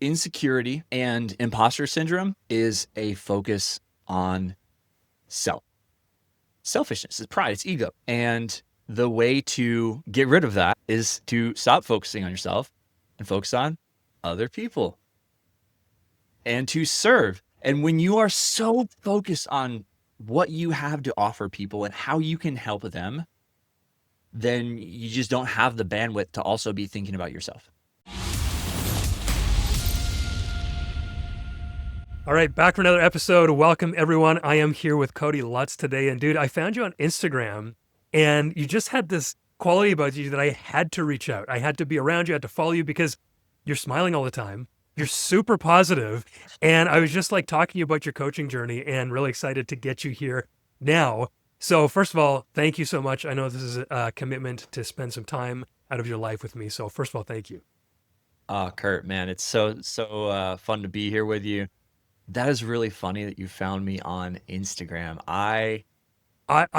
insecurity and imposter syndrome is a focus on selfishness, it's pride, it's ego. And the way to get rid of that is to stop focusing on yourself and focus on other people and to serve. And when you are so focused on what you have to offer people and how you can help them, then you just don't have the bandwidth to also be thinking about yourself. All right, back for another episode. Welcome, everyone. I am here with Cody Lutz today. And dude, I found you on Instagram and you just had this quality about you that I had to reach out. I had to be around you, I had to follow you because you're smiling all the time. You're super positive. And I was just like talking to you about your coaching journey and really excited to get you here now. So first of all, thank you so much. I know this is a commitment to spend some time out of your life with me. So first of all, thank you. Kurt, man, it's so fun to be here with you. That is really funny that you found me on Instagram. I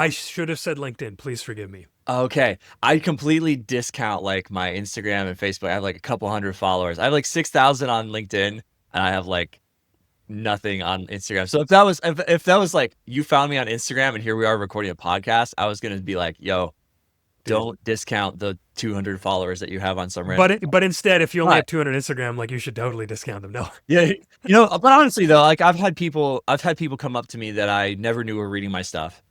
should have said LinkedIn. Please forgive me. Okay, I completely discount like my Instagram and Facebook. I have like a couple hundred followers. I have like 6,000 on LinkedIn, and I have like nothing on Instagram. So if that was like you found me on Instagram and here we are recording a podcast, I was gonna be like, yo, don't discount the 200 followers that you have on some random. But instead, if you only But have 200 Instagram, like you should totally discount them. No. yeah, but honestly though, like I've had people come up to me that I never knew were reading my stuff.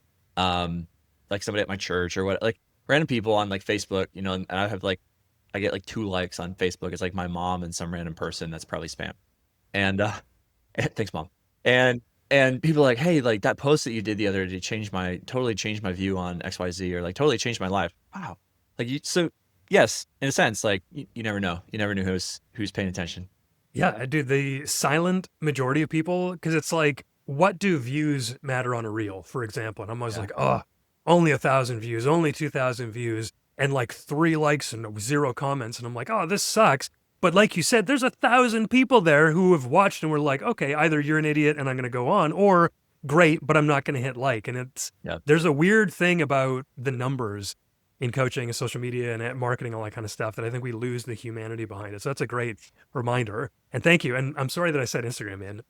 Like somebody at my church or what, like random people on like Facebook, and I get like 2 likes on Facebook. It's like my mom and some random person that's probably spam. And thanks, mom. And people are like, hey, like that post that you did the other day totally changed my view on XYZ, or like totally changed my life. Wow. So yes, in a sense, like you never know. You never knew who's paying attention. Yeah, dude, the silent majority of people, because it's like, what do views matter on a reel, for example? And I'm always Yeah. like, oh, only 1,000 views, only 2,000 views, and like 3 likes and 0 comments. And I'm like, oh, this sucks. But like you said, there's 1,000 people there who have watched and were like, okay, either you're an idiot and I'm going to go on, or great, but I'm not going to hit like. And Yeah. there's a weird thing about the numbers in coaching and social media and marketing, all that kind of stuff, that I think we lose the humanity behind it. So that's a great reminder. And thank you. And I'm sorry that I said Instagram, man.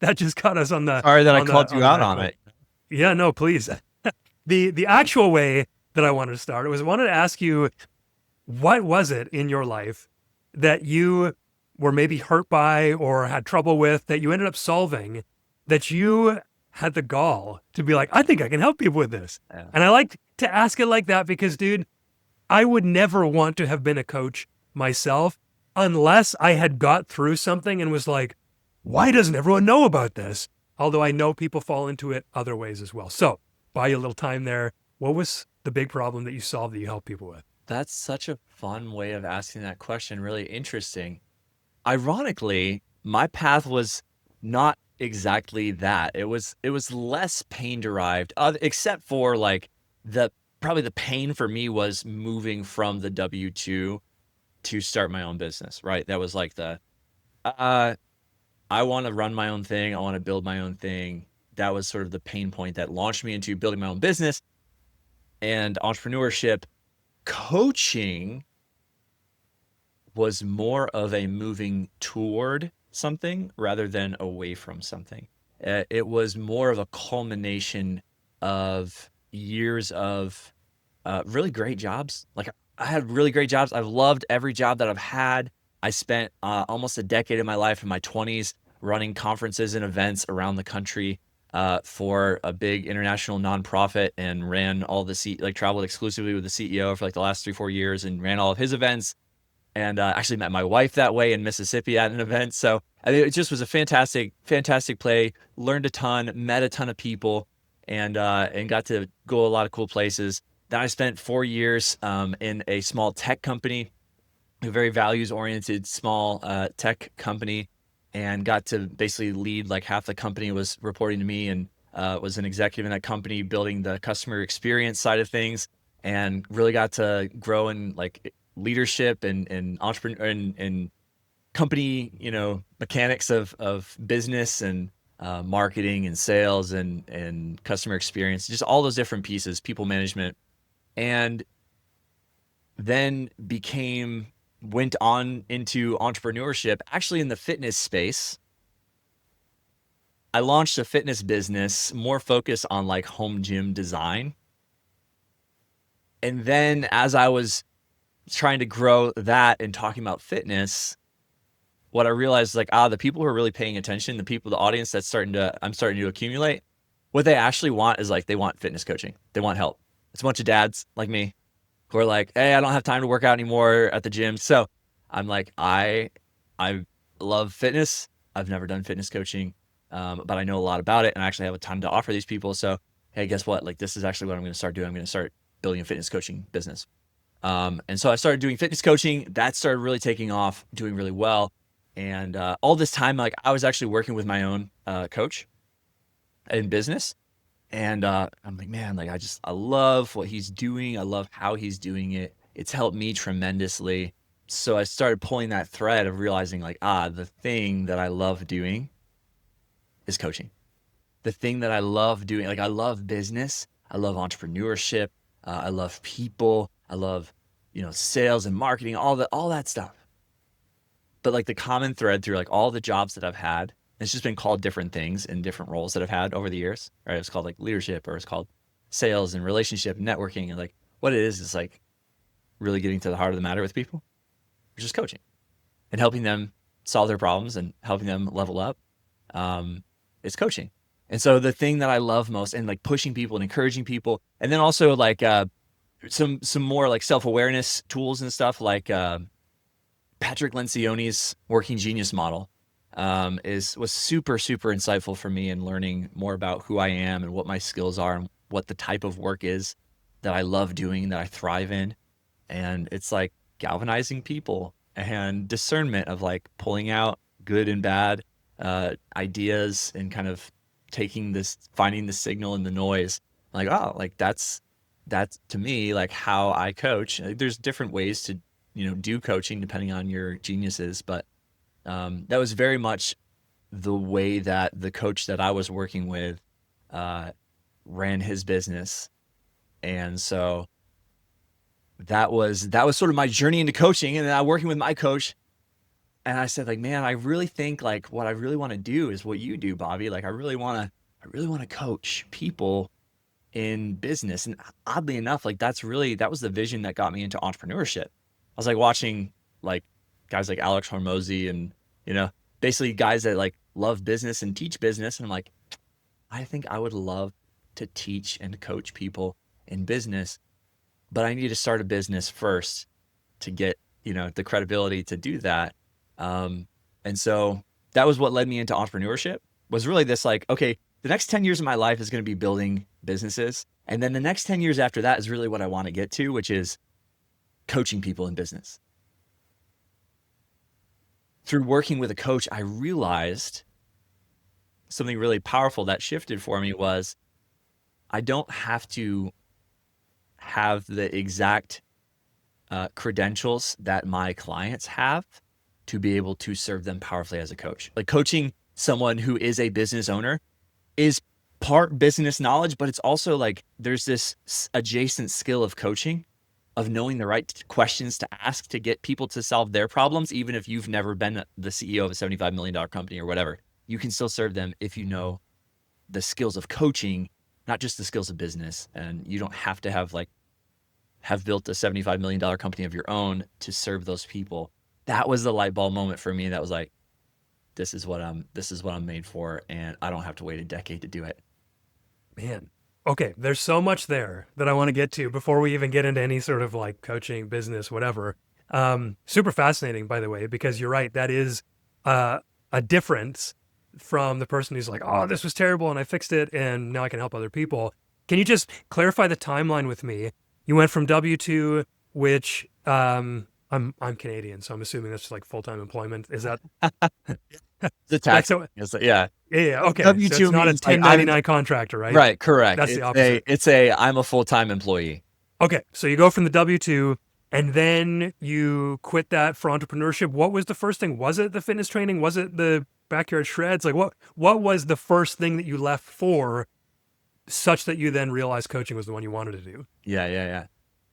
That just caught us on the Sorry that I on called the you on the out back on foot. it. Yeah, no, please. The actual way that I wanted to start was I wanted to ask you, what was it in your life that you were maybe hurt by or had trouble with that you ended up solving, that you had the gall to be like, I think I can help people with this. Yeah. And I like to ask it like that because, dude, I would never want to have been a coach myself unless I had got through something and was like, why doesn't everyone know about this? Although I know people fall into it other ways as well. So, buy you a little time there. What was the big problem that you solved that you help people with? That's such a fun way of asking that question. Really interesting. Ironically, my path was not exactly that. It was less pain derived, except for like probably the pain for me was moving from the W-2 to start my own business, right? That was like I want to run my own thing. I want to build my own thing. That was sort of the pain point that launched me into building my own business and entrepreneurship. Coaching was more of a moving toward something rather than away from something. It was more of a culmination of years of really great jobs. Like I had really great jobs. I've loved every job that I've had. I spent almost a decade of my life in my 20s running conferences and events around the country for a big international nonprofit, and ran all the traveled exclusively with the CEO for like the last 3-4 years and ran all of his events. And actually met my wife that way in Mississippi at an event. So I mean, it just was a fantastic play. Learned a ton, met a ton of people, and got to go a lot of cool places. Then I spent 4 years in a small tech company, a very values-oriented small tech company, and got to basically lead like half the company was reporting to me, and was an executive in that company building the customer experience side of things, and really got to grow in like leadership and entrepreneur and company, mechanics of business and marketing and sales and customer experience, just all those different pieces, people management. And then became went on into entrepreneurship, actually in the fitness space. I launched a fitness business more focused on like home gym design. And then as I was trying to grow that and talking about fitness, what I realized is like, the people who are really paying attention, the people, the audience I'm starting to accumulate, what they actually want is like, they want fitness coaching. They want help. It's a bunch of dads like me who are like, hey, I don't have time to work out anymore at the gym. So I'm like, I love fitness. I've never done fitness coaching, but I know a lot about it, and I actually have a ton to offer these people. So hey, guess what? Like, this is actually what I'm going to start doing. I'm going to start building a fitness coaching business. And so I started doing fitness coaching. That started really taking off, doing really well. And all this time, like, I was actually working with my own coach in business. And I'm like, man, like, I love what he's doing. I love how he's doing it. It's helped me tremendously. So I started pulling that thread of realizing like, the thing that I love doing is coaching. The thing that I love doing, like, I love business. I love entrepreneurship. I love people. I love, sales and marketing, all that stuff. But like the common thread through like all the jobs that I've had, it's just been called different things in different roles that I've had over the years, right? It's called like leadership, or it's called sales and relationship and networking. And like what it is like really getting to the heart of the matter with people, which is coaching and helping them solve their problems and helping them level up. It's coaching. And so the thing that I love most, and like pushing people and encouraging people, and then also like some more like self-awareness tools and stuff, like Patrick Lencioni's working genius model was super, super insightful for me in learning more about who I am and what my skills are and what the type of work is that I love doing, that I thrive in. And it's like galvanizing people and discernment of like pulling out good and bad ideas and kind of finding the signal in the noise. Like, like that's to me like how I coach. Like, there's different ways to do coaching depending on your geniuses, but that was very much the way that the coach that I was working with ran his business. And so that was sort of my journey into coaching. And then I working with my coach, and I said like, man, I really think like what I really want to do is what you do, Bobby. Like I really want to coach people in business. And oddly enough, like that was the vision that got me into entrepreneurship. I was like watching like guys like Alex Hormozy and, basically guys that like love business and teach business. And I'm like, I think I would love to teach and coach people in business, but I need to start a business first to get, the credibility to do that. And so that was what led me into entrepreneurship, was really this like, okay, the next 10 years of my life is going to be building businesses. And then the next 10 years after that is really what I want to get to, which is coaching people in business. Through working with a coach, I realized something really powerful that shifted for me was I don't have to have the exact credentials that my clients have to be able to serve them powerfully as a coach. Like coaching someone who is a business owner is part business knowledge, but it's also like there's this adjacent skill of coaching, of knowing the right questions to ask to get people to solve their problems. Even if you've never been the CEO of a $75 million company or whatever, you can still serve them if you know the skills of coaching, not just the skills of business. And you don't have to have built a $75 million company of your own to serve those people. That was the light bulb moment for me. That was like, this is what I'm made for. And I don't have to wait a decade to do it. Man. Okay. There's so much there that I want to get to before we even get into any sort of like coaching, business, whatever. Super fascinating, by the way, because you're right. That is a difference from the person who's like, oh, this was terrible and I fixed it and now I can help other people. Can you just clarify the timeline with me? You went from W-2, which I'm Canadian, so I'm assuming that's like full-time employment. Is that The tax? so, Yeah. yeah, okay. W-2 So it's not a means like 1099 contractor, right? right, correct. That's the opposite. I'm a full-time employee. Okay, so you go from the W-2 and then you quit that for entrepreneurship. What was the first thing? Was it the fitness training? Was it the backyard shreds? Like what was the first thing that you left for, such that you then realized coaching was the one you wanted to do? Yeah.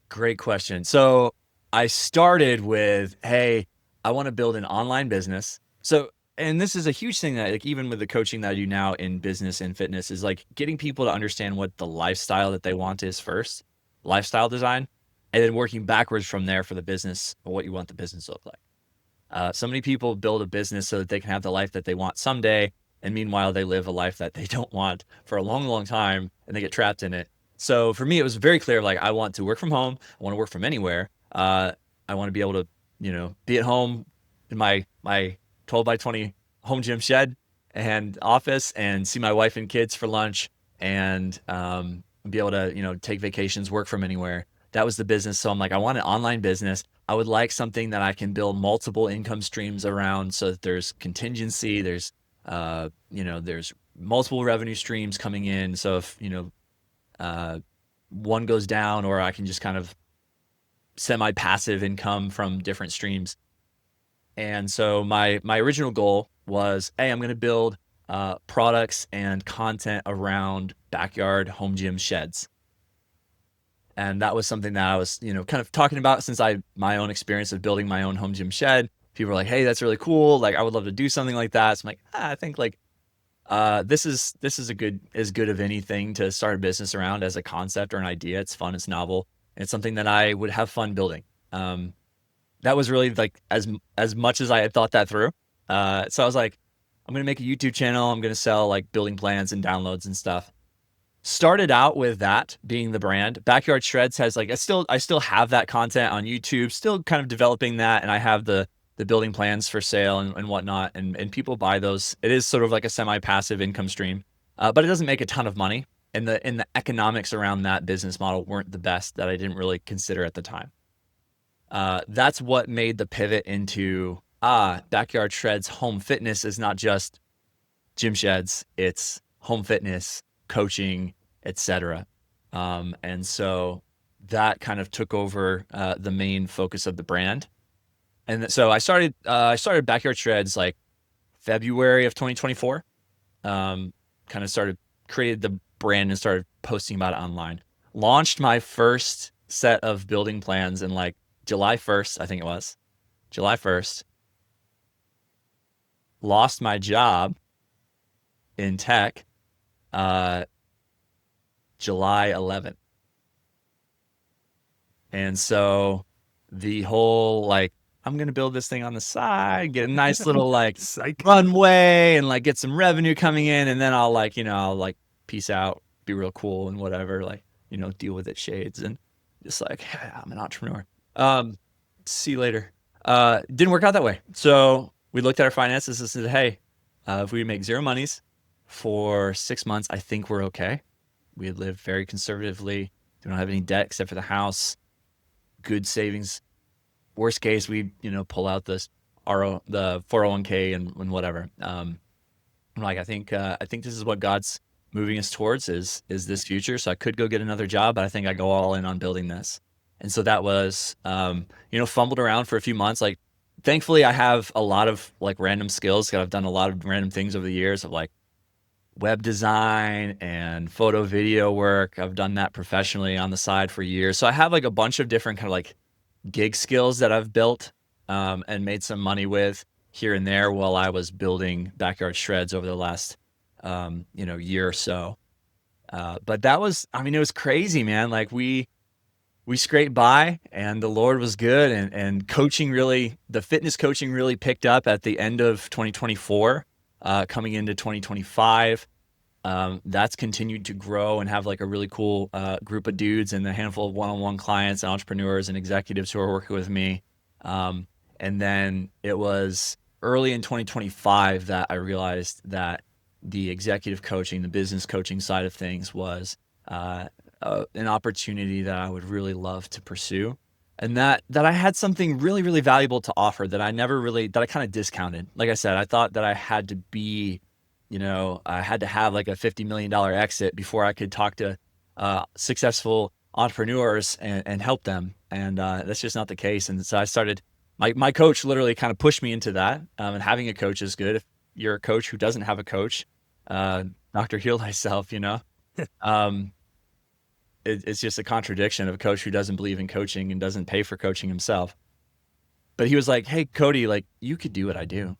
Great question. So I started with, hey, I want to build an online business. So, and this is a huge thing that, like, even with the coaching that I do now in business and fitness, is like getting people to understand what the lifestyle that they want is first, lifestyle design, and then working backwards from there for the business or what you want the business to look like. So many people build a business so that they can have the life that they want someday. And meanwhile, they live a life that they don't want for a long, long time and they get trapped in it. So for me, it was very clear, like, I want to work from home. I want to work from anywhere. I want to be able to, be at home in my 12 by 20 home gym shed and office and see my wife and kids for lunch and be able to, take vacations, work from anywhere. That was the business. So I'm like, I want an online business. I would like something that I can build multiple income streams around so that there's contingency, there's multiple revenue streams coming in. So if, one goes down, or I can just kind of semi-passive income from different streams. And so my original goal was, hey, I'm going to build products and content around backyard home gym sheds. And that was something that I was, kind of talking about since my own experience of building my own home gym shed. People were like, hey, that's really cool. Like, I would love to do something like that. So I'm like, I think like this is as good of anything to start a business around as a concept or an idea. It's fun, it's novel, and it's something that I would have fun building. That was really like as much as I had thought that through. So I was like, I'm gonna make a YouTube channel. I'm gonna sell like building plans and downloads and stuff. Started out with that being the brand. Backyard Shreds has like I still have that content on YouTube, still kind of developing that, and I have the building plans for sale and whatnot, and people buy those. It is sort of like a semi-passive income stream, but it doesn't make a ton of money, and the economics around that business model weren't the best, that I didn't really consider at the time. That's what made the pivot into Backyard Shreds home fitness is not just gym sheds, it's home fitness, coaching, etc. And so that kind of took over the main focus of the brand. And so I started Backyard Shreds like February of 2024. Kind of created the brand and started posting about it online. Launched my first set of building plans in like July 1st, I think it was. July 1st. Lost my job in tech July 11th. And so the whole like, I'm going to build this thing on the side, get a nice little like runway and like get some revenue coming in. And then I'll like, I'll like peace out, be real cool and whatever, like, deal with it shades and just like, hey, I'm an entrepreneur. See you later. Didn't work out that way. So we looked at our finances and said, hey, if we make zero monies for 6 months, I think we're okay. We live very conservatively. We don't have any debt except for the house. Good savings. Worst case, we pull out the 401k and whatever. I'm like, I think this is what God's moving us towards is this future. So I could go get another job, but I think I go all in on building this. And so that was fumbled around for a few months. Like, thankfully, I have a lot of like random skills. I've done a lot of random things over the years of like web design and photo video work. I've done that professionally on the side for years. So I have like a bunch of different kind of like gig skills that I've built and made some money with here and there while I was building Backyard Shreds over the last year or so. But that was, it was crazy, man. Like we scraped by and the Lord was good, and coaching the fitness coaching really picked up at the end of 2024, coming into 2025. That's continued to grow and have like a really cool group of dudes and a handful of one-on-one clients and entrepreneurs and executives who are working with me. And then it was early in 2025 that I realized that the executive coaching, the business coaching side of things was an opportunity that I would really love to pursue. And that I had something really, really valuable to offer that I kind of discounted. Like I said, I thought that I had to be, I had to have like a $50 million exit before I could talk to successful entrepreneurs and help them. And that's just not the case. And so I started, my coach literally kind of pushed me into that. And having a coach is good. If you're a coach who doesn't have a coach, Dr. Heal Thyself, it's just a contradiction of a coach who doesn't believe in coaching and doesn't pay for coaching himself. But he was like, "Hey, Cody, like you could do what I do."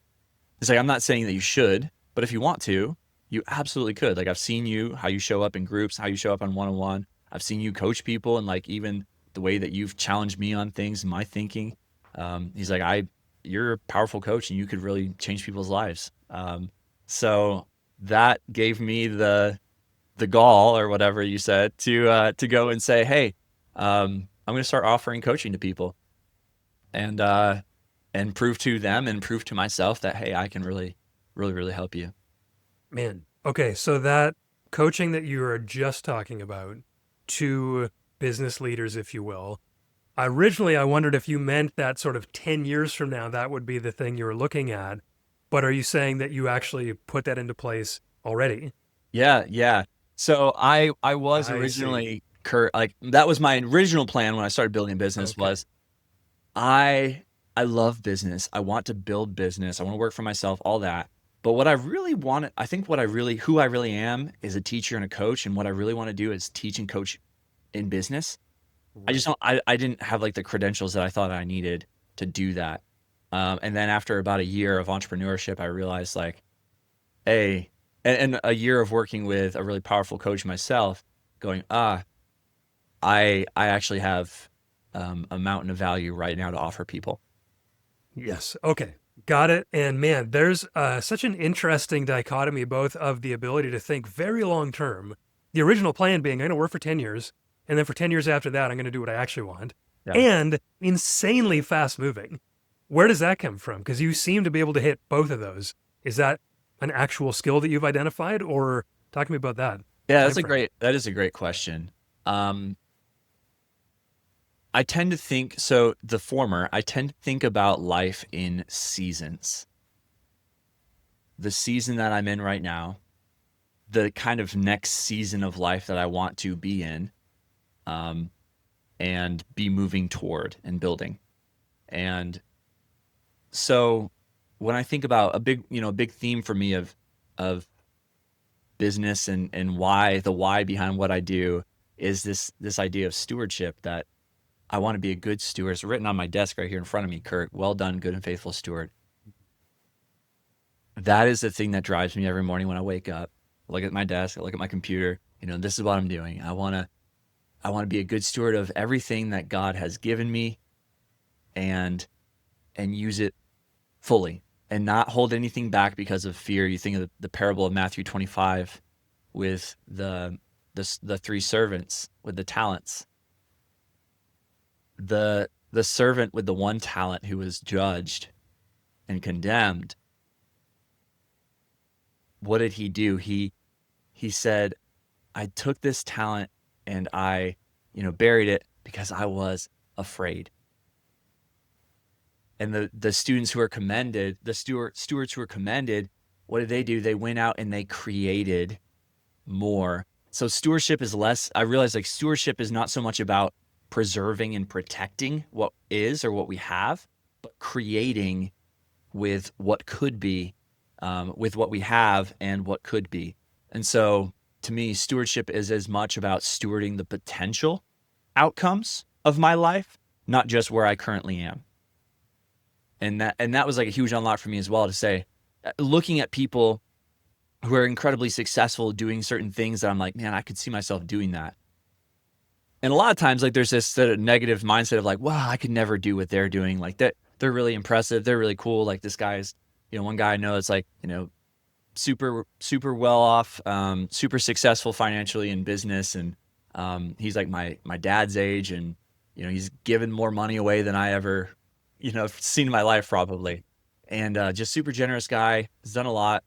It's like, I'm not saying that you should, but if you want to, you absolutely could. Like I've seen you, how you show up in groups, how you show up on one-on-one. I've seen you coach people and like even the way that you've challenged me on things, my thinking. He's like, you're a powerful coach and you could really change people's lives. So that gave me the gall or whatever you said to go and say, hey, I'm going to start offering coaching to people and prove to them and prove to myself that, hey, I can really, really, really help you. Man. Okay, so that coaching that you were just talking about to business leaders, if you will, originally I wondered if you meant that sort of 10 years from now, that would be the thing you were looking at. But are you saying that you actually put that into place already? Yeah, yeah. So I was I see. originally like that was my original plan when I started building a business Okay. was I I love business. I want to build business. I want to work for myself, all that. But what I really want, I think what I really who I really am is a teacher and a coach. And what I really want to do is teach and coach in business. I just Right. don't I didn't have like the credentials that I thought I needed to do that. And then after about a year of entrepreneurship, I realized like, hey, and a year of working with a really powerful coach myself, going, I actually have a mountain of value right now to offer people. Yes. Okay. Got it. And man, there's such an interesting dichotomy, both of the ability to think very long term, the original plan being, I'm going to work for 10 years, and then for 10 years after that, I'm going to do what I actually want, Yeah. and insanely fast moving. Where does that come from? Because you seem to be able to hit both of those. Is that an actual skill that you've identified, or talk to me about that Yeah, time frame? that is a great question. Um, I tend to think so the former, I tend to think about life in seasons. The season that I'm in right now, the kind of next season of life that I want to be in, um, and be moving toward and building. And so when I think about a big theme for me of business and why the why behind what I do is this idea of stewardship that I want to be a good steward. It's written on my desk right here in front of me, Kurt. Well done, good and faithful steward. That is the thing that drives me every morning when I wake up. I look at my desk, I look at my computer, this is what I'm doing. I want to be a good steward of everything that God has given me and use it fully and not hold anything back because of fear. You think of the parable of Matthew 25 with the three servants with the talents. The servant with the one talent who was judged and condemned, what did he do? He said, I took this talent and I, buried it because I was afraid. And the students who were commended, the stewards who were commended, what did they do? They went out and they created more. So stewardship is less, I realize like stewardship is not so much about preserving and protecting what is or what we have, but creating with what could be, with what we have and what could be. And so to me, stewardship is as much about stewarding the potential outcomes of my life, not just where I currently am. And that was like a huge unlock for me as well to say, looking at people who are incredibly successful doing certain things that I'm like, man, I could see myself doing that. And a lot of times, like, there's this sort of negative mindset of like, wow, I could never do what they're doing. Like that, they're really impressive. They're really cool. Like this guy's, one guy I know is like, super, super well off, super successful financially in business. And he's like my dad's age and, he's given more money away than I ever, seen in my life probably. And just super generous guy, has done a lot.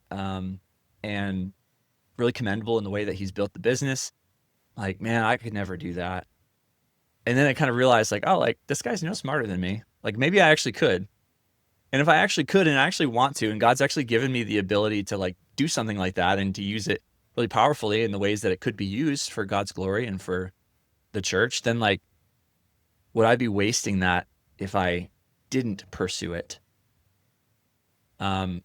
And really commendable in the way that he's built the business. Like, man, I could never do that. And then I kind of realized like, oh, like this guy's no smarter than me. Like maybe I actually could. And if I actually could and I actually want to, and God's actually given me the ability to like do something like that and to use it really powerfully in the ways that it could be used for God's glory and for the church, then like would I be wasting that if I didn't pursue it? Um,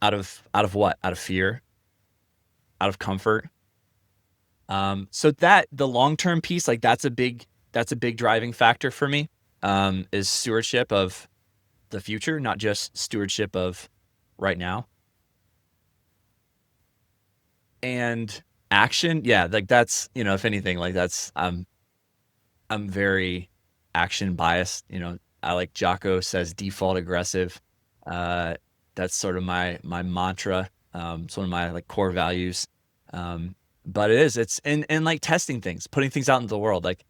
out of what? Out of fear, out of comfort, So that the long-term piece, like that's a big driving factor for me, is stewardship of the future, not just stewardship of right now. And action, yeah, like that's, if anything, like that's, I'm very action biased. I like Jocko says default aggressive. Uh, that's sort of my mantra. It's one of my like core values. But it's and like testing things, putting things out into the world. Like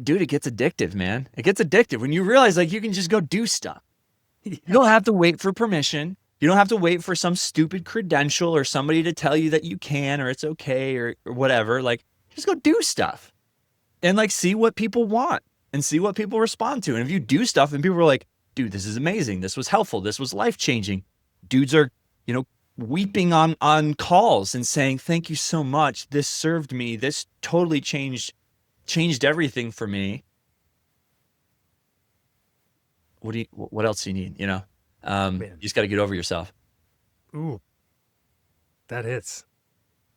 dude, it gets addictive, man. It gets addictive when you realize like you can just go do stuff. You don't have to wait for permission. You don't have to wait for some stupid credential or somebody to tell you that you can or it's okay or whatever. Like just go do stuff and like see what people want and see what people respond to. And if you do stuff and people are like, dude, this is amazing. This was helpful. This was life-changing. Dudes are, weeping on calls and saying, thank you so much. This served me. This totally changed everything for me. What else do you need? You Man. just got to get over yourself. Ooh, that hits.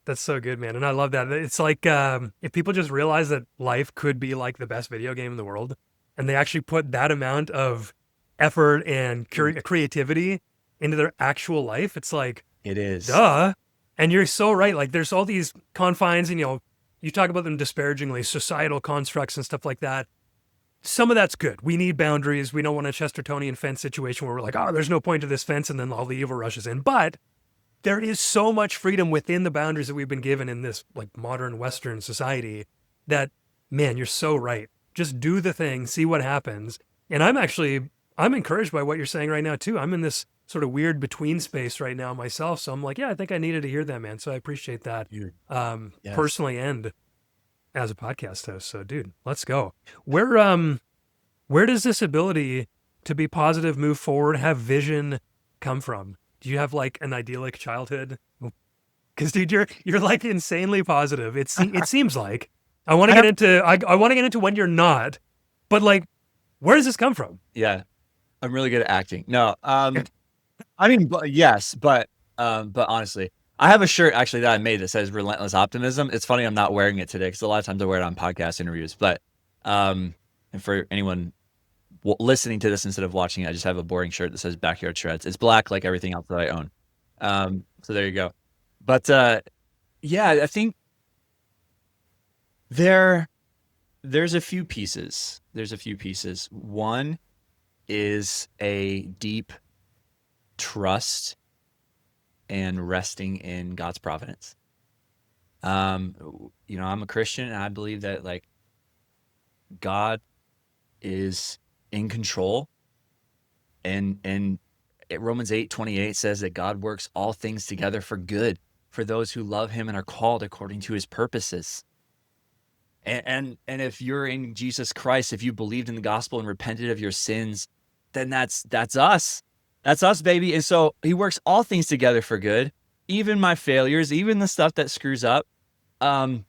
That's so good, man. And I love that. It's like if people just realize that life could be like the best video game in the world, and they actually put that amount of effort and creativity into their actual life, it's like, It is. duh. And you're so right. Like there's all these confines, and you talk about them disparagingly, societal constructs and stuff like that. Some of that's good. We need boundaries. We don't want a Chestertonian fence situation where we're like, oh, there's no point to this fence, and then all the evil rushes in. But there is so much freedom within the boundaries that we've been given in this like modern Western society that, man, you're so right. Just do the thing, see what happens. And I'm encouraged by what you're saying right now too. I'm in this sort of weird between space right now myself. So I'm like, yeah, I think I needed to hear that, man. So I appreciate that, Dude, yes. personally and as a podcast host. So dude, let's go. Where does this ability to be positive, move forward, have vision come from? Do you have like an idyllic childhood? Because dude, you're like insanely positive. It seems like I want to get into I want to get into when you're not, but like, where does this come from? Yeah, I'm really good at acting. No, I mean, yes, but honestly, I have a shirt actually that I made that says "Relentless Optimism." It's funny I'm not wearing it today because a lot of times I wear it on podcast interviews. But and for anyone listening to this instead of watching it, I just have a boring shirt that says "Backyard Shreds." It's black like everything else that I own. So there you go. But yeah, I think there's a few pieces. There's a few pieces. One is a deep trust and resting in God's providence. I'm a Christian and I believe that like God is in control, and Romans 8:28 says that God works all things together for good for those who love him and are called according to his purposes. And if you're in Jesus Christ, if you believed in the gospel and repented of your sins, then that's us. That's us, baby. And so he works all things together for good, even my failures, even the stuff that screws up. I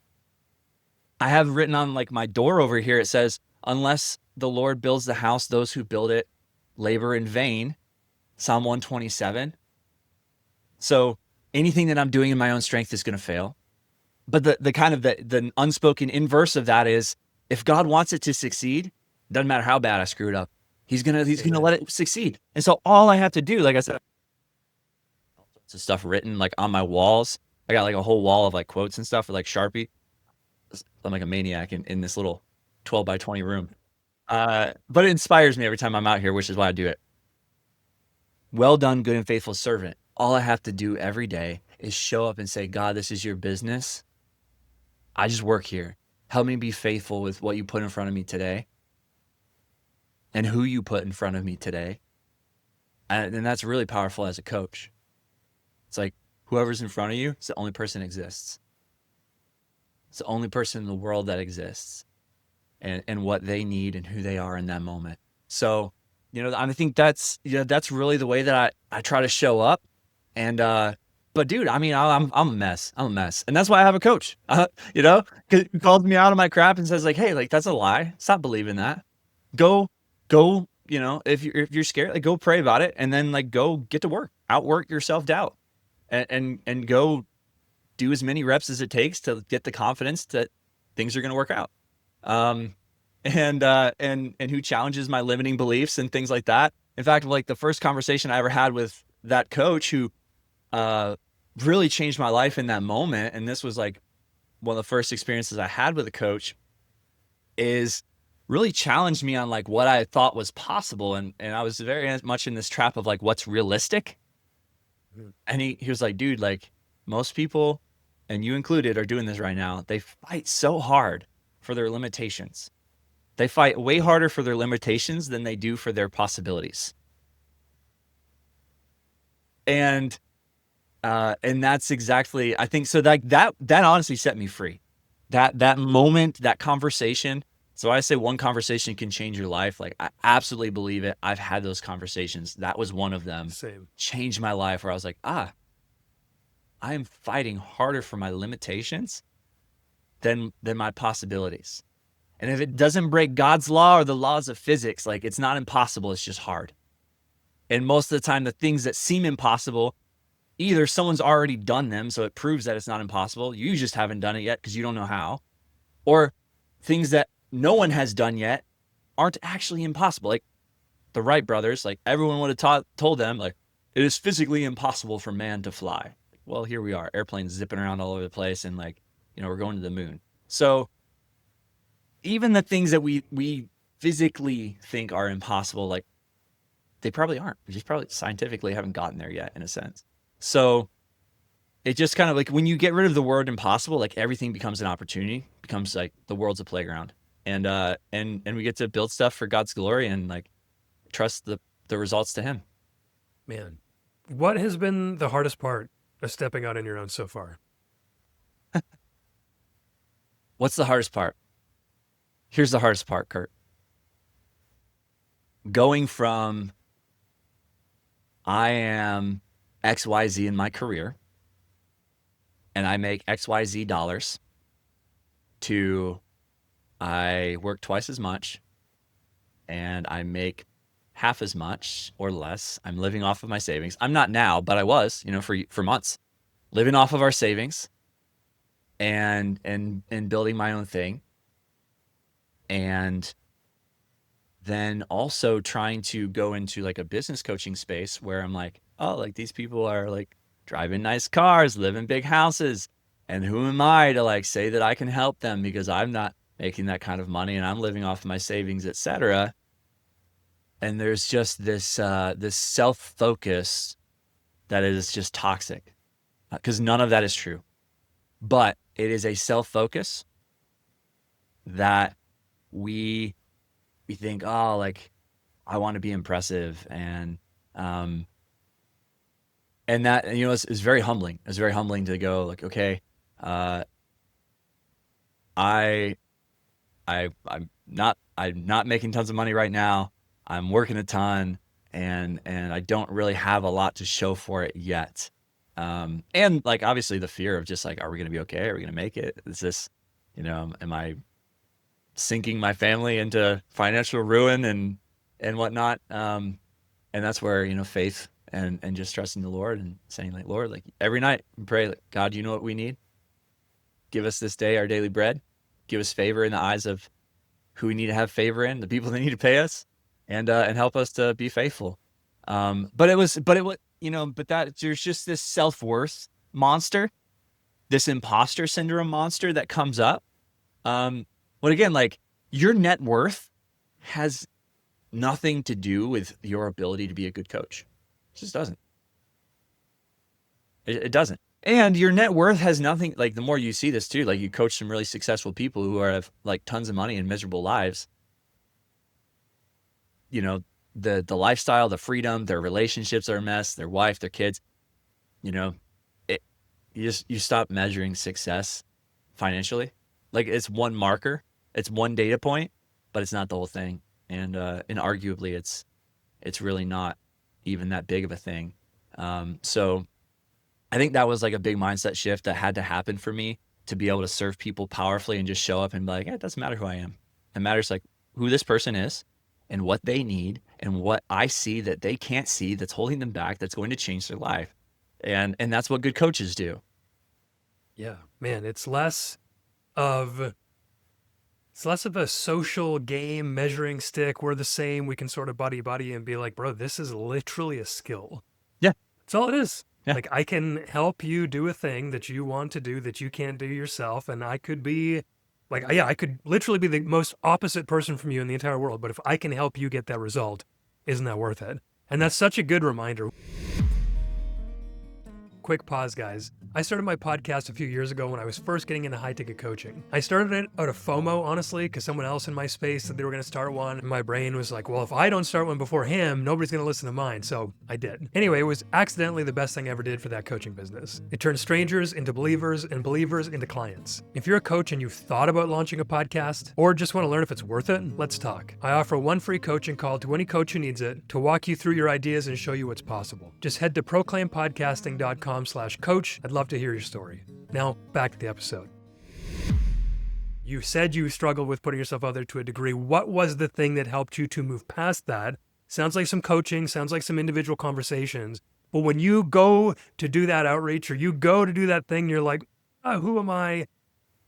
have written on like my door over here, it says, unless the Lord builds the house, those who build it labor in vain. Psalm 127. So anything that I'm doing in my own strength is going to fail. But the kind of the unspoken inverse of that is if God wants it to succeed, doesn't matter how bad I screw it up. He's gonna let it succeed. And so all I have to do, like I said, some stuff written like on my walls. I got like a whole wall of like quotes and stuff with like Sharpie. I'm like a maniac in this little 12 by 20 room. But it inspires me every time I'm out here, which is why I do it. Well done, good and faithful servant. All I have to do every day is show up and say, God, this is your business. I just work here. Help me be faithful with what you put in front of me today and who you put in front of me today. And that's really powerful as a coach. It's like whoever's in front of you is the only person that exists. It's the only person in the world that exists, and what they need and who they are in that moment. So, I think that's really the way that I try to show up. And, but dude, I mean, I'm a mess. I'm a mess. And that's why I have a coach, because he calls me out of my crap and says like, hey, like that's a lie. Stop believing that. Go, if you're scared, like go pray about it and then like go get to work, outwork your self-doubt and go do as many reps as it takes to get the confidence that things are going to work out. And who challenges my limiting beliefs and things like that. In fact, like the first conversation I ever had with that coach who really changed my life in that moment, and this was like one of the first experiences I had with a coach, is really challenged me on like what I thought was possible. And I was very much in this trap of like, what's realistic? Mhm. And he was like, dude, like most people, and you included, are doing this right now. They fight so hard for their limitations. They fight way harder for their limitations than they do for their possibilities. And that's exactly, I think so. Like that honestly set me free. That moment, that conversation. So I say one conversation can change your life. Like I absolutely believe it. I've had those conversations. That was one of them. Same. Changed my life, where I was like, I am fighting harder for my limitations than my possibilities. And if it doesn't break God's law or the laws of physics, like it's not impossible, it's just hard. And most of the time, the things that seem impossible, either someone's already done them, so it proves that it's not impossible. You just haven't done it yet because you don't know how. Or things that no one has done yet aren't actually impossible. Like the Wright brothers, like everyone would have told them, like, it is physically impossible for man to fly. Well, here we are, airplanes zipping around all over the place, and like, we're going to the moon. So even the things that we physically think are impossible, like they probably aren't. We just probably scientifically haven't gotten there yet, in a sense. So it just kind of like when you get rid of the word impossible, like everything becomes an opportunity, becomes like the world's a playground. And we get to build stuff for God's glory and like trust the results to him. Man, what has been the hardest part of stepping out on your own so far? What's the hardest part? Here's the hardest part, Kurt. Going from I am XYZ in my career and I make XYZ dollars to I work twice as much and I make half as much or less. I'm living off of my savings. I'm not now, but I was, for months, living off of our savings and building my own thing. And then also trying to go into like a business coaching space where I'm like, oh, like these people are like driving nice cars, live in big houses. And who am I to like say that I can help them because I'm not making that kind of money and I'm living off of my savings, etc. And there's just this self-focus that is just toxic because none of that is true. But it is a self-focus that we think, oh, like I want to be impressive, and that is very humbling. It's very humbling to go like, okay, I'm not making tons of money right now. I'm working a ton, and I don't really have a lot to show for it yet. And like obviously the fear of just like, are we going to be okay? Are we going to make it? Is this, am I sinking my family into financial ruin and whatnot? And that's where, faith and just trusting the Lord and saying like, Lord, like every night pray, like, God, you know what we need? Give us this day our daily bread. Give us favor in the eyes of who we need to have favor in, the people that need to pay us, and help us to be faithful. But that there's just this self-worth monster, this imposter syndrome monster that comes up. But again, like your net worth has nothing to do with your ability to be a good coach. It just doesn't. It doesn't. And your net worth has nothing, like the more you see this too, like you coach some really successful people who have like tons of money and miserable lives. The lifestyle, the freedom, their relationships are a mess, their wife, their kids, you stop measuring success financially. Like it's one marker, it's one data point, but it's not the whole thing. And arguably it's really not even that big of a thing. So I think that was like a big mindset shift that had to happen for me to be able to serve people powerfully and just show up and be like, it doesn't matter who I am. It matters like who this person is and what they need and what I see that they can't see that's holding them back, that's going to change their life. And that's what good coaches do. Yeah, man, it's less of a social game measuring stick. We're the same. We can sort of buddy buddy and be like, bro, this is literally a skill. Yeah. That's all it is. Yeah. Like, I can help you do a thing that you want to do that you can't do yourself. And I could be like, yeah, I could literally be the most opposite person from you in the entire world. But if I can help you get that result, isn't that worth it? And that's such a good reminder. Quick pause, guys. I started my podcast a few years ago when I was first getting into high ticket coaching. I started it out of FOMO, honestly, because someone else in my space said they were going to start one. And my brain was like, well, if I don't start one before him, nobody's going to listen to mine. So I did. Anyway, it was accidentally the best thing I ever did for that coaching business. It turned strangers into believers and believers into clients. If you're a coach and you've thought about launching a podcast or just want to learn if it's worth it, let's talk. I offer one free coaching call to any coach who needs it to walk you through your ideas and show you what's possible. Just head to proclaimpodcasting.com/coach. I'd love to hear your story. Now, back to the episode. You said you struggled with putting yourself out there to a degree. What was the thing that helped you to move past that? Sounds like some coaching, sounds like some individual conversations. But when you go to do that outreach or you go to do that thing, you're like, oh, who am I?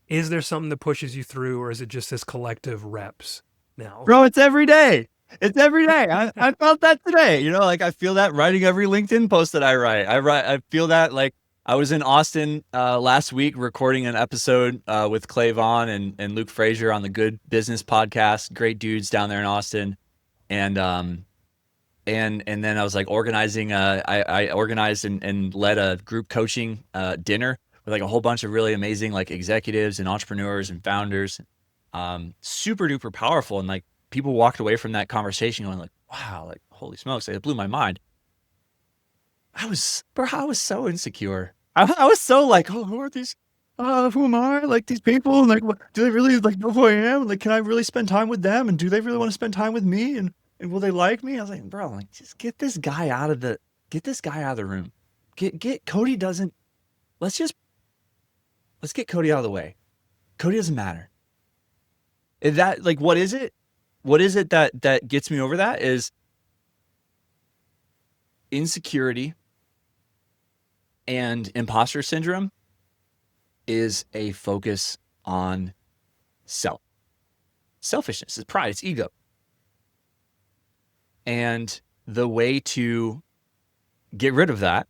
Is there something that pushes you through, or is it just this collective reps now? Bro, it's every day. It's every day. I felt that today. You know, like I feel that writing every LinkedIn post that I write. I feel that like I was in Austin last week recording an episode with Clay Vaughn and Luke Frazier on the Good Business podcast. Great dudes down there in Austin. And then I was like organizing. I organized and led a group coaching dinner with like a whole bunch of really amazing like executives and entrepreneurs and founders. Super duper powerful. And like people walked away from that conversation going like, wow, like holy smokes, it blew my mind. I was so insecure. I was so like, oh, who are these? Who am I? Like these people, and like, what, do they really like know who I am? Like, can I really spend time with them? And do they really want to spend time with me? And will they like me? I was like, bro, like, just get this guy out of the room. Get Cody doesn't. Let's get Cody out of the way. Cody doesn't matter. Is that like what is it? What is it that gets me over that is insecurity and imposter syndrome is a focus on selfishness, it's pride, it's ego. And the way to get rid of that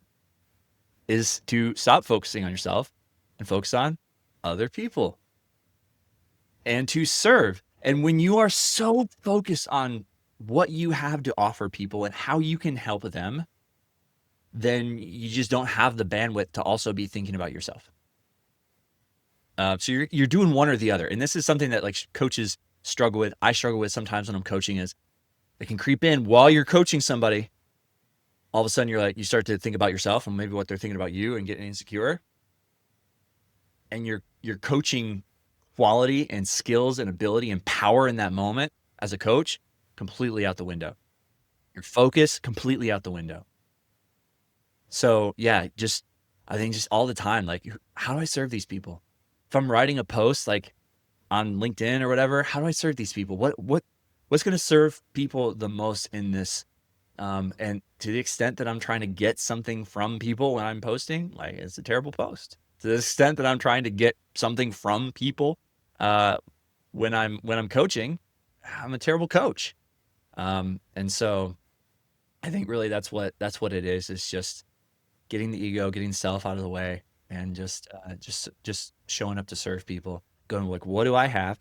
is to stop focusing on yourself and focus on other people and to serve. And when you are so focused on what you have to offer people and how you can help them, then you just don't have the bandwidth to also be thinking about yourself. So you're doing one or the other. And this is something that like coaches struggle with. I struggle with sometimes when I'm coaching is it can creep in while you're coaching somebody. All of a sudden you start to think about yourself and maybe what they're thinking about you and getting insecure. And your coaching quality and skills and ability and power in that moment as a coach, completely out the window. Your focus, completely out the window. So yeah, I think just all the time, like, how do I serve these people? If I'm writing a post like on LinkedIn or whatever, how do I serve these people? What's going to serve people the most in this? And to the extent that I'm trying to get something from people when I'm posting, like it's a terrible post. To the extent that I'm trying to get something from people when I'm coaching, I'm a terrible coach. And so I think really that's what it is. It's just getting the ego, getting self out of the way, and just showing up to serve people. Going like, what do I have?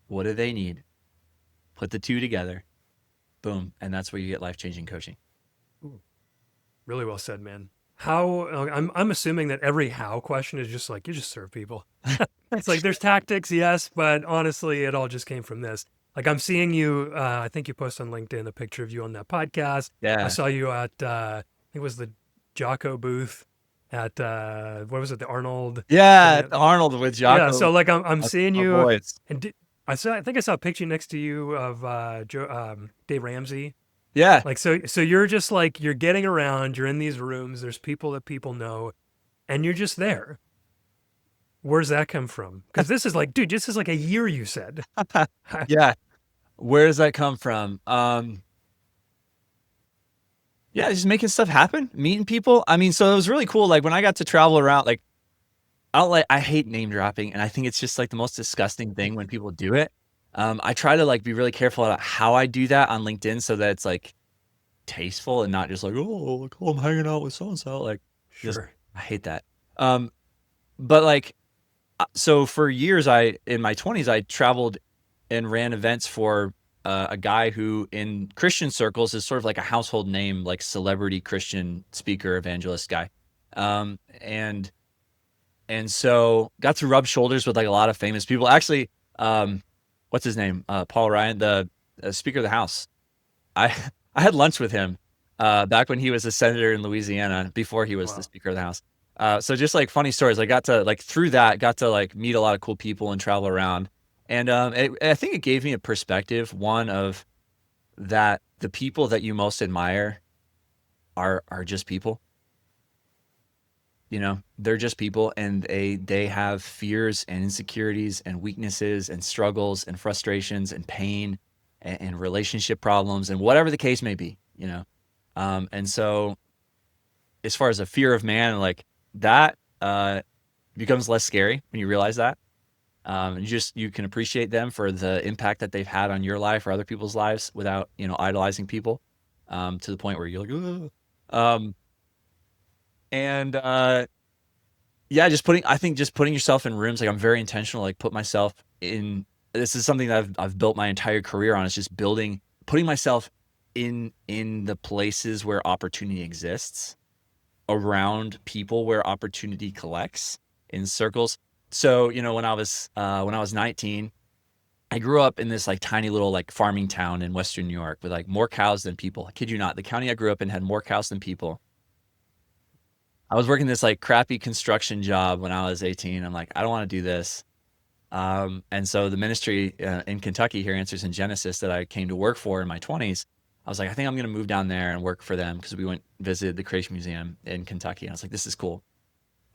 What do they need? Put the two together, boom, and that's where you get life-changing coaching. Ooh, really well said, man. How I'm assuming that every how question is just like you just serve people. It's like there's tactics, yes, but honestly, it all just came from this. Like I'm seeing you. I think you posted on LinkedIn a picture of you on that podcast. Yeah. I saw you at I think it was the Jocko booth at what was it, the Arnold? Yeah, Arnold with Jocko. Yeah, so like I'm seeing you, boys. and I think I saw a picture next to you of Dave Ramsey. Yeah. Like so you're just like you're getting around, you're in these rooms, there's people that people know, and you're just there. Where's that come from? Because this is like, dude, this is like a year you said. Yeah. Where does that come from? Yeah, just making stuff happen, meeting people. I mean, so it was really cool. Like when I got to travel around, like I hate name dropping, and I think it's just like the most disgusting thing when people do it. I try to like be really careful about how I do that on LinkedIn so that it's like tasteful and not just like, oh, like, oh, I'm hanging out with so and so. Like, just Sure. I hate that. Um, but like, so for years, in my 20s, I traveled and ran events for a guy who, in Christian circles, is sort of like a household name, like celebrity Christian speaker, evangelist guy. Um, and and so got to rub shoulders with like a lot of famous people. Actually, um, what's his name? Paul Ryan, the Speaker of the House. I I had lunch with him back when he was a senator in Louisiana before he was the Wow. Speaker of the House. So just like funny stories. I got to like through that got to like meet a lot of cool people and travel around. And I think it gave me a perspective, one of that the people that you most admire are just people. You know, they're just people, and they have fears and insecurities and weaknesses and struggles and frustrations and pain and relationship problems and whatever the case may be, you know. And so as far as a fear of man, like that becomes less scary when you realize that. You can appreciate them for the impact that they've had on your life or other people's lives without, idolizing people to the point where you're like, "Ugh." Um, and Yeah, I think just putting yourself in rooms, like I'm very intentional, like put myself in, this is something that I've built my entire career on. It's just putting myself in the places where opportunity exists, around people where opportunity collects in circles. So, when I was 19, I grew up in this like tiny little like farming town in Western New York with like more cows than people. I kid you not. The county I grew up in had more cows than people. I was working this like crappy construction job when I was 18. I'm like, I don't want to do this. And so the ministry in Kentucky here, Answers in Genesis, that I came to work for in my 20s, I was like, I think I'm going to move down there and work for them because we went visited the Creation Museum in Kentucky. And I was like, this is cool.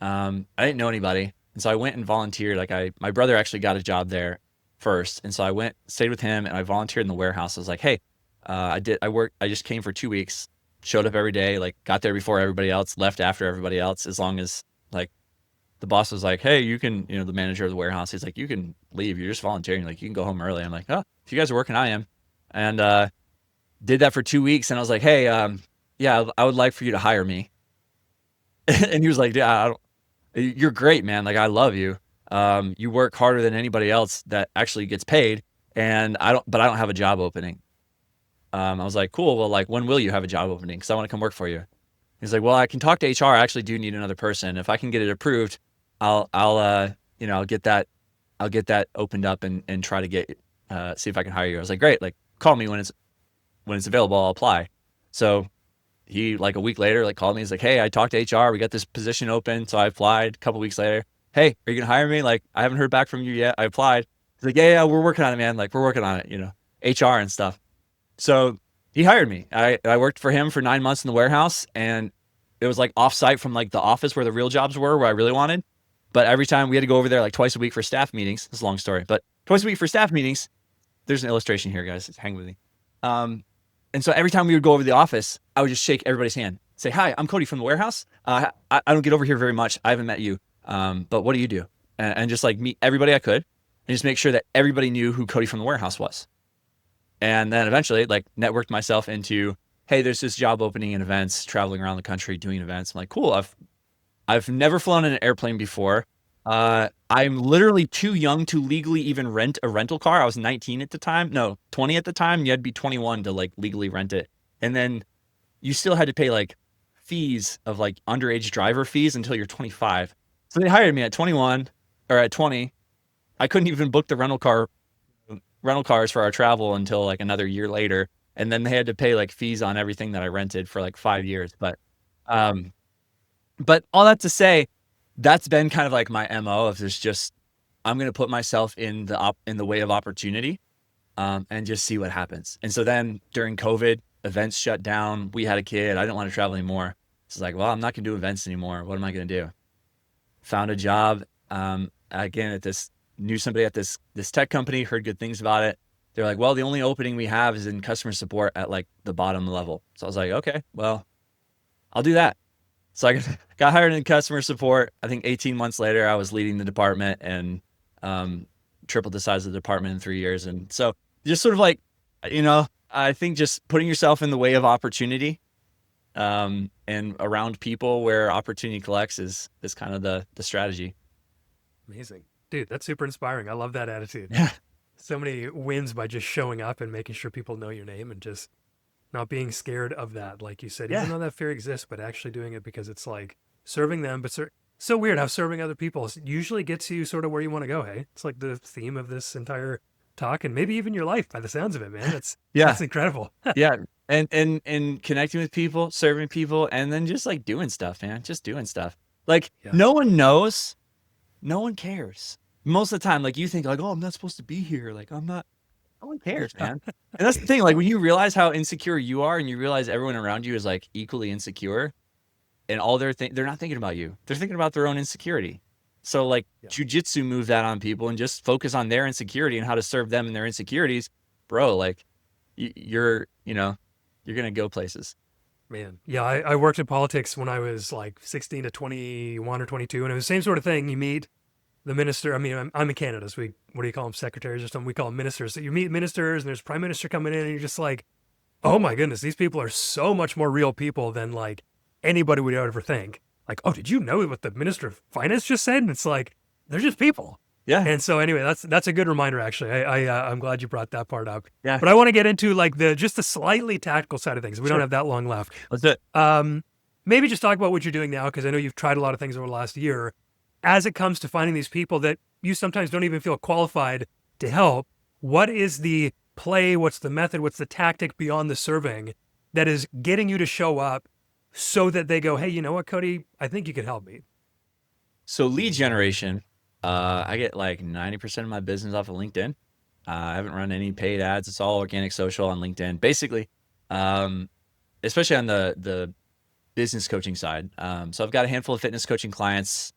I didn't know anybody, and so I went and volunteered. My brother actually got a job there first, and so I went, stayed with him, and I volunteered in the warehouse. I was like, hey, I just came for 2 weeks, showed up every day, like got there before everybody else, left after everybody else, as long as like the boss was like, hey, you can, the manager of the warehouse, he's like, you can leave. You're just volunteering. Like, you can go home early. I'm like, oh, if you guys are working, I am. And did that for 2 weeks. And I was like, hey, yeah, I would like for you to hire me. And he was like, yeah, you're great, man. Like, I love you. You work harder than anybody else that actually gets paid. And but I don't have a job opening. I was like, cool. Well, like, when will you have a job opening? Because I want to come work for you. He's like, well, I can talk to HR. I actually do need another person. If I can get it approved, I'll get that opened up and try to see if I can hire you. I was like, great. Like, call me when it's available. I'll apply. So he, like a week later, like called me. He's like, hey, I talked to HR. We got this position open. So I applied. A couple weeks later, hey, are you gonna hire me? Like, I haven't heard back from you yet. I applied. He's like, yeah, we're working on it, man. Like, we're working on it. HR and stuff. So he hired me. I worked for him for 9 months in the warehouse, and it was like off-site from like the office where the real jobs were, where I really wanted. But every time we had to go over there like twice a week for staff meetings. It's a long story, but twice a week for staff meetings. There's an illustration here, guys. Hang with me. Um, and so every time we would go over to the office, I would just shake everybody's hand, say, "Hi, I'm Cody from the warehouse. I don't get over here very much. I haven't met you, but what do you do?" And just like meet everybody I could, and just make sure that everybody knew who Cody from the warehouse was. And then eventually, like, networked myself into, hey, there's this job opening in events, traveling around the country doing events. I'm like, cool. I've never flown in an airplane before. I'm literally too young to legally even rent a rental car. I was 19 at the time. No, 20 at the time. You had to be 21 to like legally rent it. And then you still had to pay like fees of like underage driver fees until you're 25. So they hired me at 21 or at 20. I couldn't even book the rental cars for our travel until like another year later. And then they had to pay like fees on everything that I rented for like 5 years. Um, but all that to say, that's been kind of like my MO of I'm going to put myself in the way of opportunity, and just see what happens. And so then during COVID, events shut down. We had a kid. I didn't want to travel anymore. So it's like, well, I'm not going to do events anymore. What am I going to do? Found a job, again knew somebody at this tech company, heard good things about it. They're like, well, the only opening we have is in customer support at like the bottom level. So I was like, okay, well, I'll do that. So I got hired in customer support. I think 18 months later, I was leading the department and tripled the size of the department in 3 years. And so just sort of like, I think just putting yourself in the way of opportunity and around people where opportunity collects is kind of the strategy. Amazing. Dude, that's super inspiring. I love that attitude. Yeah. So many wins by just showing up and making sure people know your name and just not being scared of that. Like you said, even Yeah. though that fear exists, but actually doing it because it's like serving them. But so weird how serving other people usually gets you sort of where you want to go. Hey, it's like the theme of this entire talk and maybe even your life by the sounds of it, man. Yeah. That's incredible. Yeah. And connecting with people, serving people, and then just like doing stuff, man. Just doing stuff. Like Yeah. no one knows, no one cares. Most of the time, like you think like, oh, I'm not supposed to be here. Like I'm not, no one cares, man. And that's the thing. Like when you realize how insecure you are and you realize everyone around you is like equally insecure and all they're not thinking about you. They're thinking about their own insecurity. So like Yeah. jujitsu move that on people and just focus on their insecurity and how to serve them and their insecurities, bro. Like you're gonna go places. Man. Yeah. I worked in politics when I was like 16 to 21 or 22. And it was the same sort of thing. You meet the minister. I mean, I'm in Canada, so what do you call them? Secretaries or something? We call them ministers. So you meet ministers and there's prime minister coming in and you're just like, oh my goodness, these people are so much more real people than like anybody would ever think. Like, oh, did you know what the minister of finance just said? And it's like, they're just people. Yeah. And so anyway, that's a good reminder. Actually, I'm glad you brought that part up. Yeah. But I want to get into like just the slightly tactical side of things. We don't Sure. have that long left. Let's do it. Maybe just talk about what you're doing now, because I know you've tried a lot of things over the last year. As it comes to finding these people that you sometimes don't even feel qualified to help, what is the play? What's the method? What's the tactic beyond the serving that is getting you to show up so that they go, hey, you know what, Cody, I think you could help me. So lead generation, I get like 90% of my business off of LinkedIn. I haven't run any paid ads. It's all organic social on LinkedIn, basically, especially on the business coaching side. So I've got a handful of fitness coaching clients.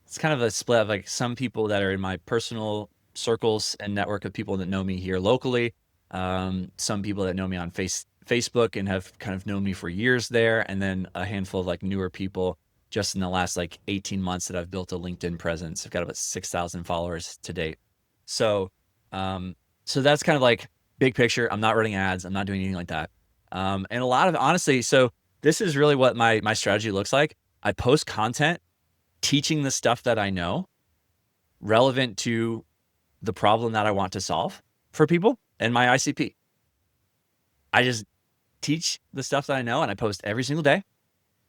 It's kind of a split of like some people that are in my personal circles and network of people that know me here locally. Some people that know me on Facebook and have kind of known me for years there. And then a handful of like newer people just in the last like 18 months that I've built a LinkedIn presence. I've got about 6,000 followers to date. So that's kind of like big picture. I'm not running ads. I'm not doing anything like that. And a lot of honestly, so this is really what my strategy looks like. I post content teaching the stuff that I know relevant to the problem that I want to solve for people and my ICP. I just teach the stuff that I know and I post every single day.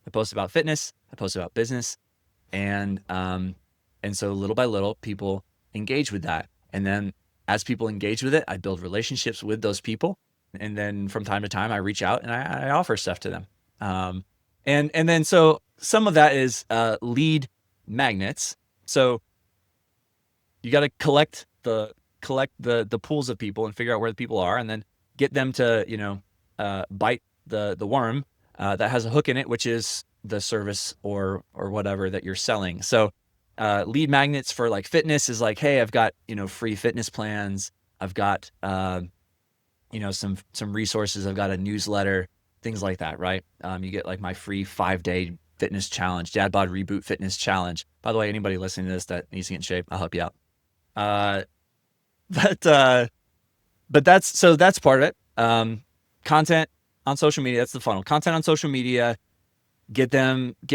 I post about fitness, I post about business, and so little by little people engage with that. And then as people engage with it, I build relationships with those people. And then from time to time I reach out and I offer stuff to them. And then so some of that is lead magnets. So you got to collect the pools of people and figure out where the people are and then get them to, bite the worm that has a hook in it, which is the service or whatever that you're selling. So lead magnets for like fitness is like, hey, I've got, free fitness plans. I've got, some resources. I've got a newsletter, things like that, right? You get like my free 5-day fitness challenge, Dad Bod Reboot Fitness Challenge. By the way, anybody listening to this that needs to get in shape, I'll help you out. But that's part of it. Content on social media, that's the funnel. Content on social media, get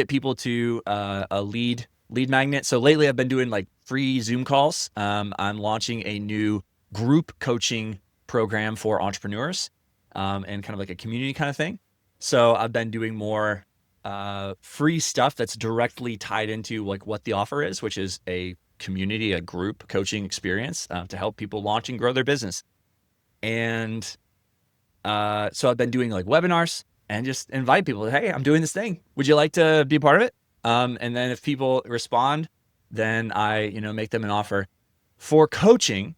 people to a lead magnet. So lately I've been doing like free Zoom calls. I'm launching a new group coaching program for entrepreneurs and kind of like a community kind of thing. So I've been doing more free stuff that's directly tied into like what the offer is, which is a community, a group coaching experience to help people launch and grow their business. And so I've been doing like webinars and just invite people, hey, I'm doing this thing. Would you like to be a part of it? And then if people respond, then I, make them an offer for coaching,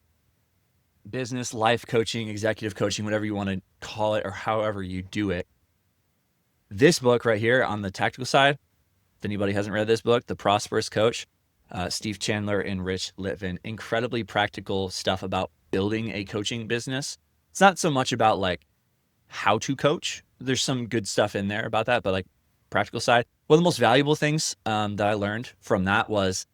business, life coaching, executive coaching, whatever you want to call it, or however you do it. This book right here on the tactical side, if anybody hasn't read this book, The Prosperous Coach, Steve Chandler and Rich Litvin, incredibly practical stuff about building a coaching business. It's not so much about like how to coach. There's some good stuff in there about that, but like practical side. One of the most valuable things that I learned from that was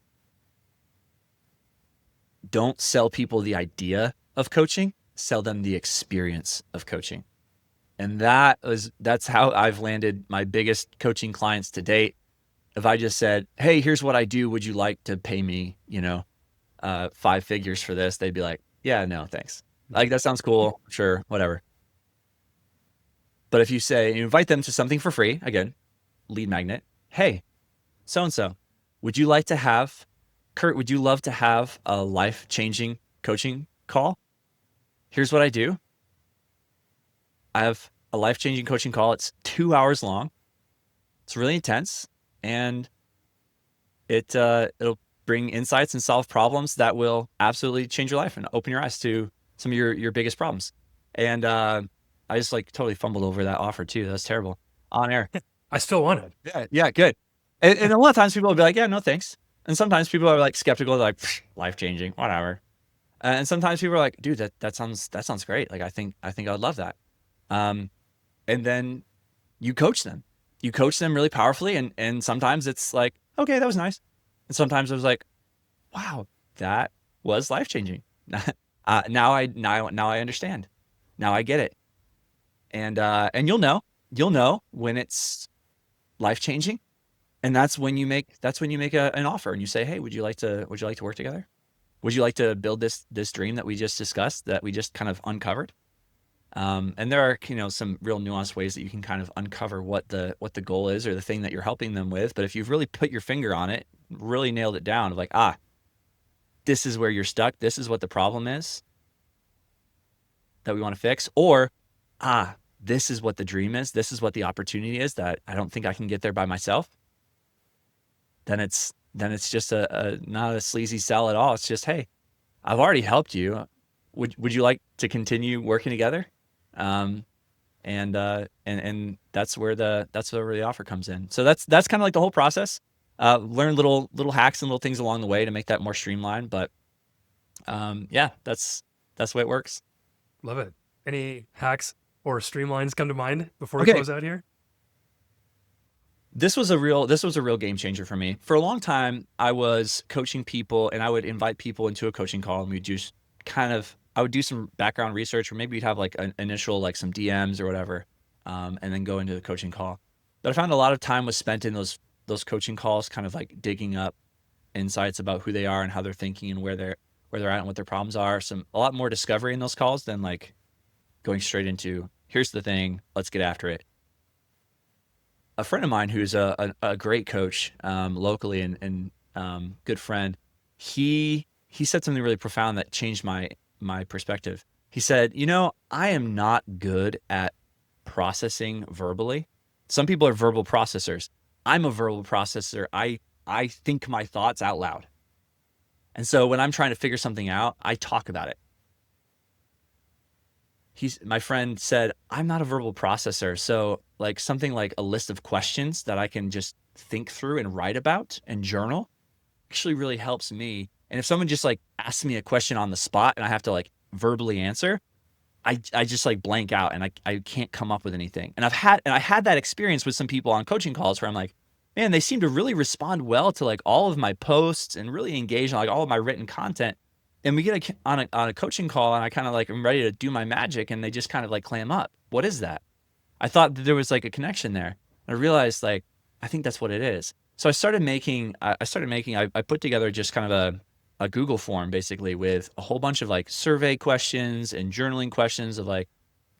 don't sell people the idea of coaching, sell them the experience of coaching. And that's how I've landed my biggest coaching clients to date. If I just said, hey, here's what I do, would you like to pay me, 5 figures for this? They'd be like, yeah, no, thanks. Like, that sounds cool. Sure, whatever. But if you say, you invite them to something for free, again, lead magnet. Hey, so-and-so, would you like to have, Kurt, would you love to have a life-changing coaching call? Here's what I do. I have a life-changing coaching call. It's 2 hours long. It's really intense, and it'll bring insights and solve problems that will absolutely change your life and open your eyes to some of your biggest problems. And I just like totally fumbled over that offer too. That's terrible on air. I still want it. Yeah, good. And a lot of times people will be like, yeah, no thanks. And sometimes people are like skeptical, they're like, life-changing, whatever. And sometimes people are like, dude, that sounds great. Like, I think I would love that. And then you coach them. You coach them really powerfully, and sometimes it's like, okay, that was nice. And sometimes it was like, wow, that was life-changing. Now I understand. Now I get it. And you'll know when it's life-changing. And that's when you make an offer and you say, hey, would you like to work together? Would you like to build this dream that we just discussed, that we just kind of uncovered? And there are, some real nuanced ways that you can kind of uncover what the goal is or the thing that you're helping them with. But if you've really put your finger on it, really nailed it down of like, this is where you're stuck. This is what the problem is that we want to fix. Or, this is what the dream is. This is what the opportunity is that I don't think I can get there by myself. Then it's just not a sleazy sell at all. It's just, hey, I've already helped you. Would you like to continue working together? And that's where the offer comes in. So that's kind of like the whole process. Learn little hacks and little things along the way to make that more streamlined. But yeah, that's the way it works. Love it. Any hacks or streamlines come to mind before we Okay. close out here? This was a real game changer for me. For a long time, I was coaching people, and I would invite people into a coaching call, and we'd just I would do some background research, or maybe we'd have like an initial, like some DMs or whatever, and then go into the coaching call. But I found a lot of time was spent in those coaching calls, kind of like digging up insights about who they are and how they're thinking and where they're at and what their problems are. A lot more discovery in those calls than like going straight into, here's the thing, let's get after it. A friend of mine who's a great coach locally and good friend, he said something really profound that changed my perspective. He said, I am not good at processing verbally. Some people are verbal processors. I'm a verbal processor. I think my thoughts out loud. And so when I'm trying to figure something out, I talk about it. My friend said, I'm not a verbal processor. So like something like a list of questions that I can just think through and write about and journal actually really helps me. And if someone just like asks me a question on the spot and I have to like verbally answer, I just like blank out and I can't come up with anything. And I had that experience with some people on coaching calls where I'm like, man, they seem to really respond well to like all of my posts and really engage on like all of my written content. And we get on a coaching call and I kind of like am ready to do my magic and they just kind of like clam up. What is that? I thought that there was like a connection there. And I realized like, I think that's what it is. So I put together just kind of a Google form basically with a whole bunch of like survey questions and journaling questions of like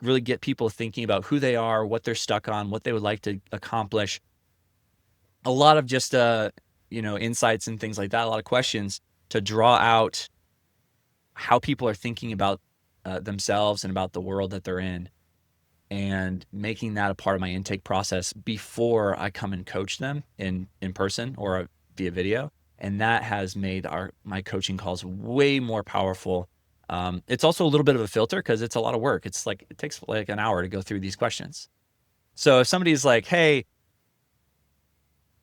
really get people thinking about who they are, what they're stuck on, what they would like to accomplish. A lot of just, insights and things like that, a lot of questions to draw out how people are thinking about themselves and about the world that they're in, and making that a part of my intake process before I come and coach them in person or via video. And that has made my coaching calls way more powerful. It's also a little bit of a filter because it's a lot of work. It takes like an hour to go through these questions. So if somebody's like, hey,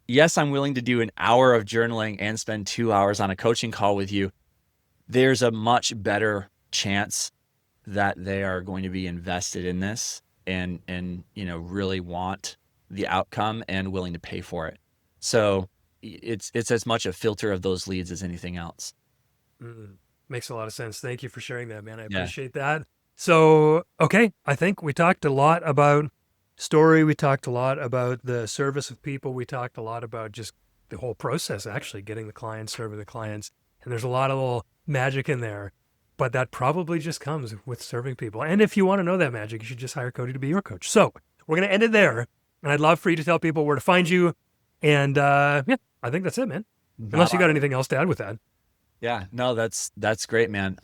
yes, I'm willing to do an hour of journaling and spend 2 hours on a coaching call with you, there's a much better chance that they are going to be invested in this and really want the outcome and willing to pay for it. So it's as much a filter of those leads as anything else. Makes a lot of sense. Thank you for sharing that, man. I Yeah. appreciate that. So, okay, I think we talked a lot about story. We talked a lot about the service of people. We talked a lot about just the whole process, actually getting the clients, serving the clients. And there's a lot of little magic in there, but that probably just comes with serving people. And if you want to know that magic, you should just hire Cody to be your coach. So we're going to end it there. And I'd love for you to tell people where to find you. And yeah, I think that's it, man. Unless you got anything else to add with that. Yeah, no, that's great, man.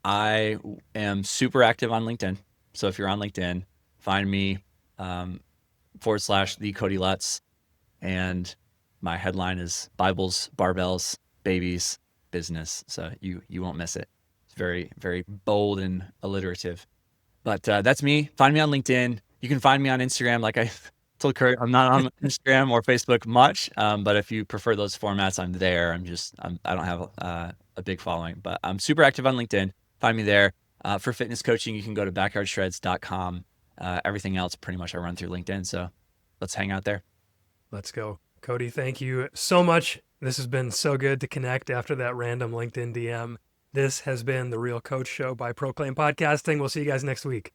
I am super active on LinkedIn. So if you're on LinkedIn, find me / the Cody Lutz. And my headline is Bibles, Barbells, Babies, Business. So you won't miss it. It's very, very bold and alliterative. But that's me. Find me on LinkedIn. You can find me on Instagram. Like I told Kurt, I'm not on Instagram or Facebook much. But if you prefer those formats, I'm there. I don't have a big following, but I'm super active on LinkedIn. Find me there. For fitness coaching, you can go to backyardshreds.com. Everything else, pretty much I run through LinkedIn. So let's hang out there. Let's go. Cody, thank you so much. This has been so good to connect after that random LinkedIn DM. This has been the Real Coach Show by Proclaim Podcasting. We'll see you guys next week.